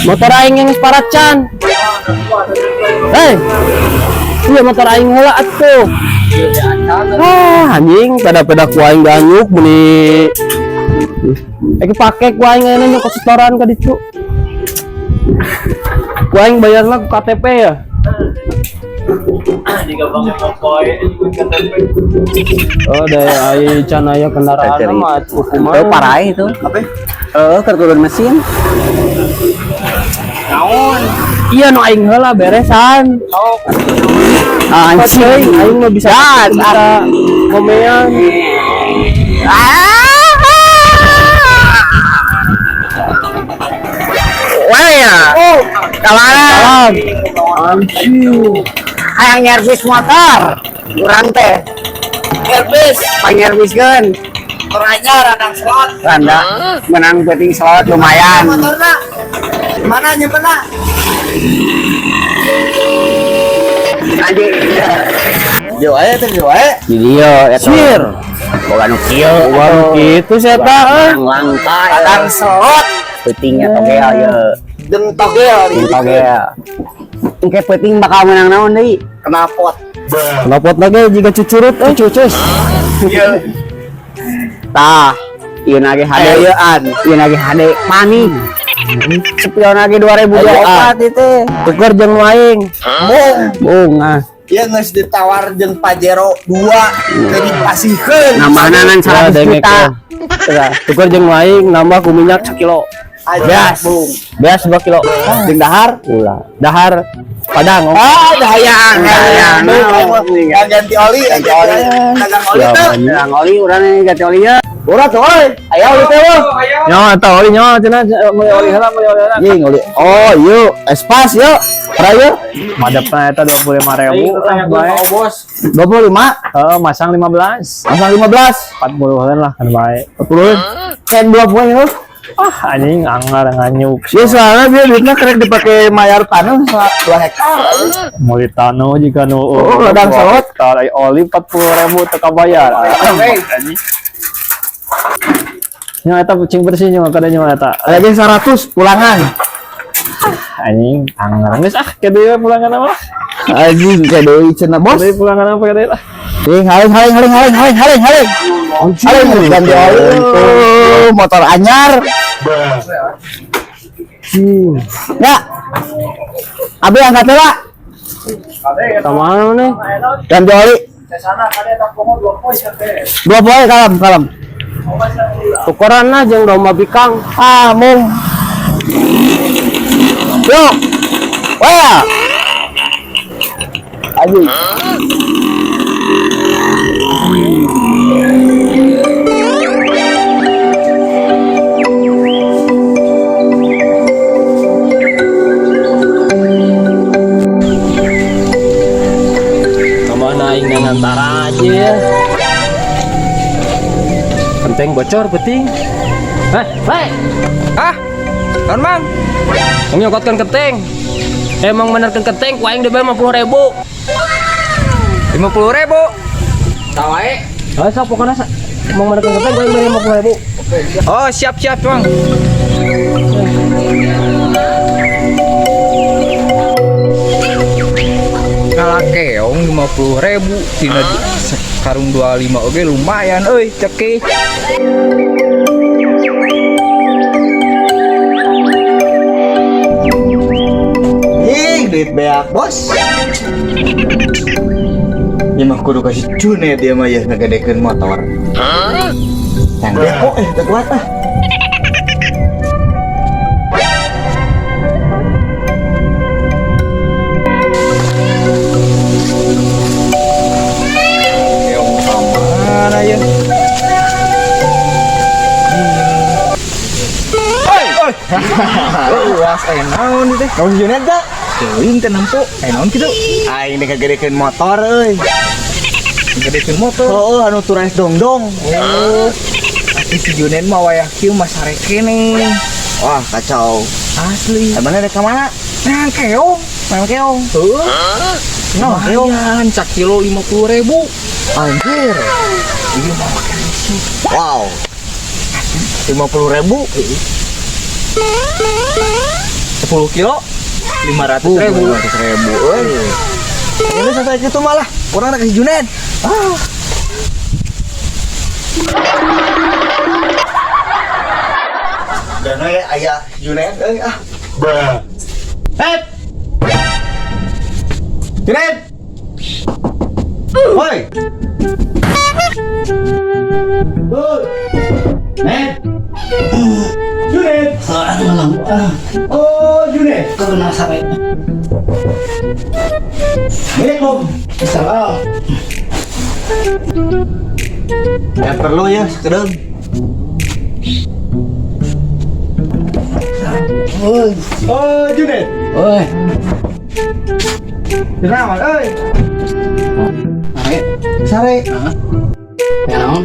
Motor aing yang paracan. Hei. Iya motor aing heula atuh. Anjing pada ku aing ganyuk beli. Iki pake ku aing aya ke setoran ka ditu. Ku aing bayarna ku KTP ya. Jika pakai mopoy ikut KTP. Oh daya ai can aya kendaraan mah Itu parah itu. Apa? Kerturun mesin. Naon? iya no aing heula beresan. Oh. Anjing aing mah bisa ngomean. Wah ya. Oh, kawan. Anjing. Hayang nyervis motor. Urang teh. Servis. Panyerviskeun. Orangnya radang slot. Randa menang betting slot lumayan. Motorna. Mana nyimpenna? Anjing. Jo aya teh jo aya. Video eta. Sir. Boga nu kieu. Kitu eta Langkai. Radang slot. Peutingnya togel ye. Jeung togel. Togel. Engke peuting bakal menang naon deui? Kenapot. Lapot lagi jika cucurut cucus. Iya. Tah, ieu nage hade yeuan, ieu nage hade panik. Spion lagi 2024 itu. Tuker jeung aing. Bung ah. Ieu geus ditawar jeung Pajero 2 teu dipasihkeun. Nambahna nan 100 juta. Tuker jeung aing nambah ku minyak 1 kilo. Beas, Bung. Beas 2 kilo. Jeung dahar ulah. Dahar Padang. Dahayang. Ganti oli, ganti oli. Dagang oli teh. Dagang oli urang ganti olinya. Urat euy. Aya oli teh, Bung. Nyawa eta oli nyawa cenah meuli oli heula meuli oli heula. Jeung oli. Oh, ieu espas yeuh. Raya. Madepna eta 25.000 bae. Bos. 25. Heeh, masang 15. Masang 15. 40-an lah kan bae. 40. Kan 20 itu. Ah anjing anggar nganyuk. Ya soalnya dia duitnya kerek dipakai mayar tanah 2 hektar. Meuli tano jika nu ladang salot. Kalau oli 40.000 teu kabayar. Nya eta kucing bersih nya kada nya eta. Ada yang 100 pulangan. Anjing anggar geus kieu pulangan mah. Anjing kayak deui cenah bos. Deui pulangan apa kada lah. Haling. Ganti oli. Motor anyar. Ya. Abi angkat heula. Tamang nih. Ganti oli. Sana kade tak komo 2 poin teh. 2 poin kalem. Tukeranna jeung domba bikang. Ah, mung. Yo. Wah. Aji. Tambah naik antara aja ya. Penting bocor penting. Ah, non mang, Nyokotkan keteng. Emang benerkan keteng ku aing dibayar 50.000. 50.000. Tawae. Sok pokona emang benerkan keteng ku aing bayar 50.000. Oh, siap bang. Ngalakeong 50.000 tina karung 25 oge lumayan euy ceki. Duit beak, Bos. Ya mah kudu kasih cune dia mah ya ngegedekeun motor. Yang beko teu kuat ah. Mana ya? Uas naon teh? Naon Junet da? Teuing teh nampu. Naon kitu? Aing ngegedekeun motor euy. Ngegedekeun motor. Oh, anu turais dongdong. Oh. Tapi si Junet mah wayah kieu masare kene. Wah, kacau. Asli. Emangnya ada ke mana? Nang keong. Heuh. Nah, keong cak kilo 50.000. Anjir. Iya mah makan Wow. 50.000. 10 kilo 500.000. 500.000. Ini sampai itu malah orang nak kasih Junet. Dan ayah Junet Junet. Woi. Junet. Oh, Junet. Karena sampai Assalamualaikum. salah. Ya perlu ya sekedar. Oh, Junet. Oi, Kenapa, oi? ayo, Sare. ya naon?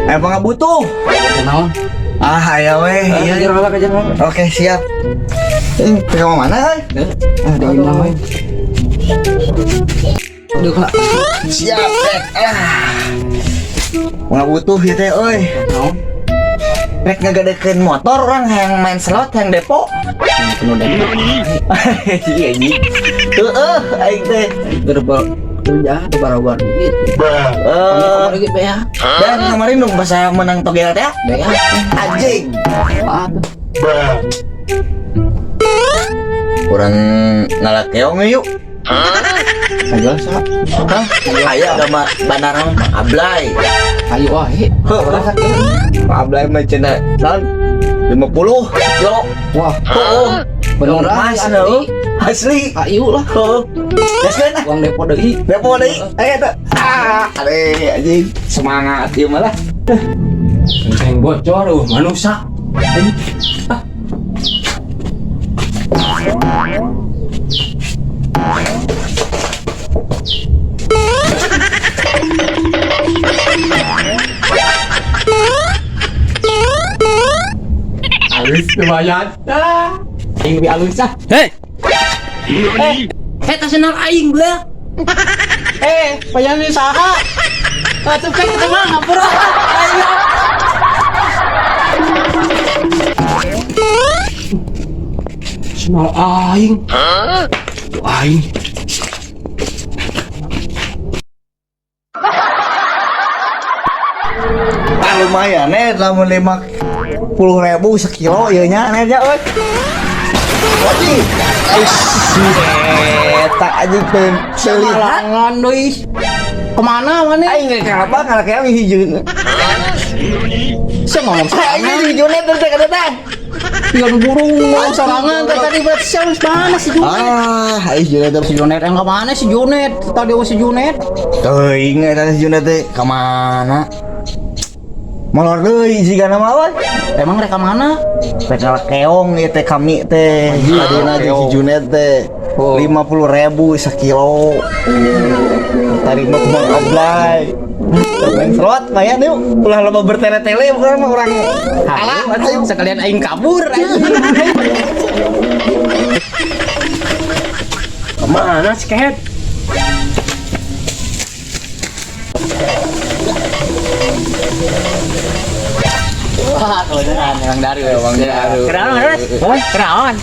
Emang nggak butuh? Ya naon? Ya weh. Iya. Kejar. Oke, siap. Kamu mana, oi? Ada yang naon? Aduh, Kak. Siap, Rek. Nggak butuh ya teh, oi. Naon? Rek ngegadekeun motor orang yang main slot yang depo. Penuh deh. Iya, Ji. Heeh, aing teh. Gerbal. Ya, barabar gitu. Eh, Gitu ya. dan kemarin dong pas saya menang togel teh. Ya. Anjing. Apa tuh? Kurang ngalakeong yuk. Ayo, Sak. Hah? Ayo sama bandara Ablay. Ayo wae. Pak Ablay mah cenah naon? 50 kilo. Wah, Oh, beneran Mas, asli. asli. Ayo lah. Oh, gaskeun ah. Uang depo deui. Depo deui. Ayo tuh. Anjing. Semangat ieu malah. Keng bocor, manusia. Alus lumayan. Aing bi alus ah. Hei. Eta senang aing belah. Payan ni saha? Atuh kan kita mah ngapura. Ayo. Senal aing. Aing. Lumayan lamun 50.000 sekilo ieu nya nya euy. Wajib. Eta anjing seuli. Malangan deui. Kemana mana? Aing ge kenapa kana kayak hijau. Saya ngomong Aing serangan. hijau net teh kada teh. Yang burung ngomong serangan. Tadi berarti saya mana si Junet? Hijau net. Si Junet yang kemana si Junet? Tadi si Junet. Teuing eta hijau net teh ka mana? Molor deui jiga nama we. Emang mereka mana? Pekal keong ieu teh kami teh. Adina di hijau net teh. 50.000 sekilo. Tarima kumang Ablay. Main slot mayan yuk. Ulah loba bertele-tele bukan mah orang. Alah, sekalian aing kabur. Kemana si Kehet? Wah, kebenaran Bang Daru ya, Bang Daru. Kenaon? Kenaon?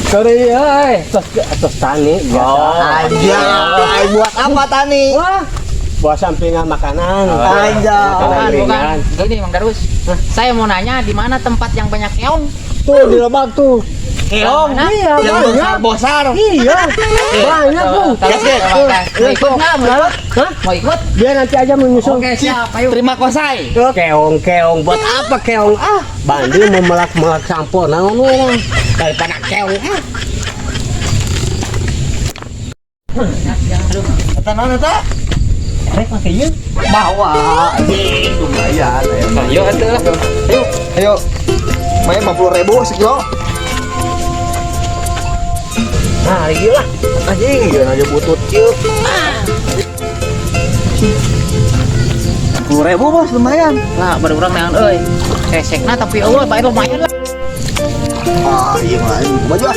Sorry, atas tani biasa. Aja. Buat apa tani? Wah, buat sampingan makanan. Aja. Makanan ringan. Gini Bang Darus. Saya mau nanya di mana tempat yang banyak keong? Tuh di Lebak tuh. Keong? Iya, Yang banyak. bosar. Iya, banyak tuh. Mau ikut nggak? Mau ikut? Dia nanti aja menyusul. Oke, siap. Ayo. Terima kasih. Keong, buat apa keong? Banding mau melak sampur, naon we daripada keong. Eta naon eta? Rek pakai ieu. Bawa. Lumayan. Ayo atuh. Ayo. Ayo. Main 50.000 sekilo. Nah, gila. Anjing, jangan aja butut yuk. 10.000 bos, lumayan. Lah, baru urang neangan euy. Kesekna tapi eueuh bae lumayan lah. Iya main baju ah.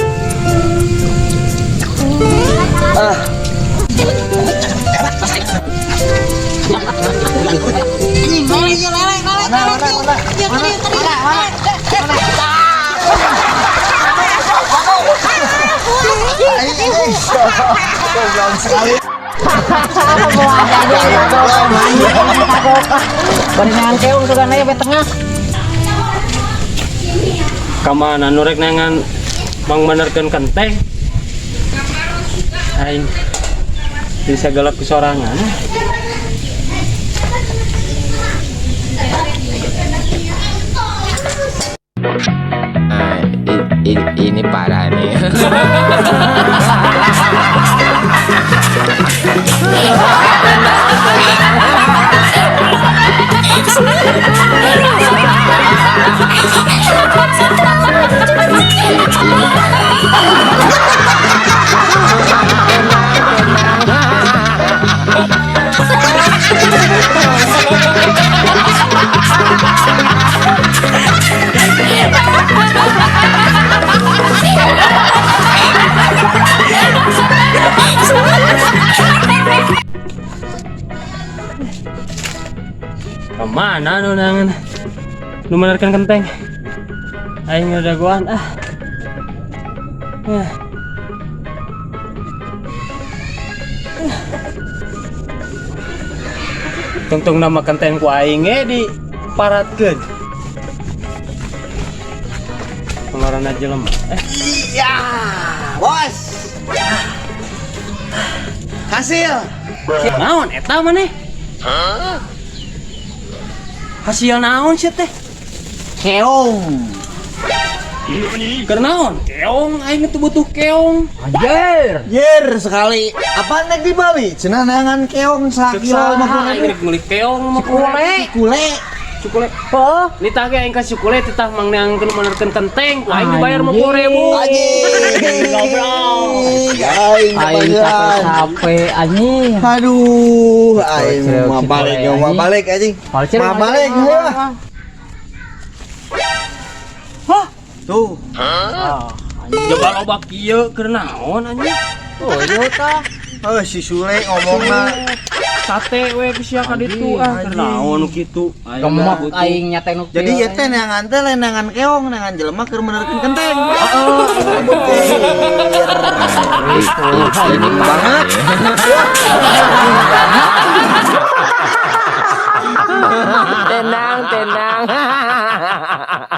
Berenang keong tuh kan aja tengah. Kamana nurek nangan mangmenerkeun kenteng. Aing bisa galak kesorangan. Ini parah nih. Kemana nu nangan nu menerkeun kenteng? Aing udah guaan ah. Tungtung nama kenteng ku aing di paratkeun. Pengaruhna jelema. Iya, bos. Hasil. Naon eta maneh? Hasil naon sih teh? Keong. Keur naon? Keong aing teu butuh keong. Yer sekali. Apa nek di Bali? Cenah nangan keong sakilo 50.000. Aing ngulik keong mah Kule. Cukule. Oh, nitah ge aing ka cukule titah mang neangkeun menerkeun kenteng, ku aing dibayar 50.000. Anjing. Aing capek anjing. Aduh, aing mah balik anjing. Mah balik gua. Tuh. Coba loba kieu keur naon anjing? Oh, iya tah. Si Sule ngomongna Sate we sia ka ditu keur naon nu kitu? Gemek aing nyate nu. jadi ya teh nangan teh lain nangan keong, nangan jelema keur menerkeun kenteng. Ini banget. Tenang.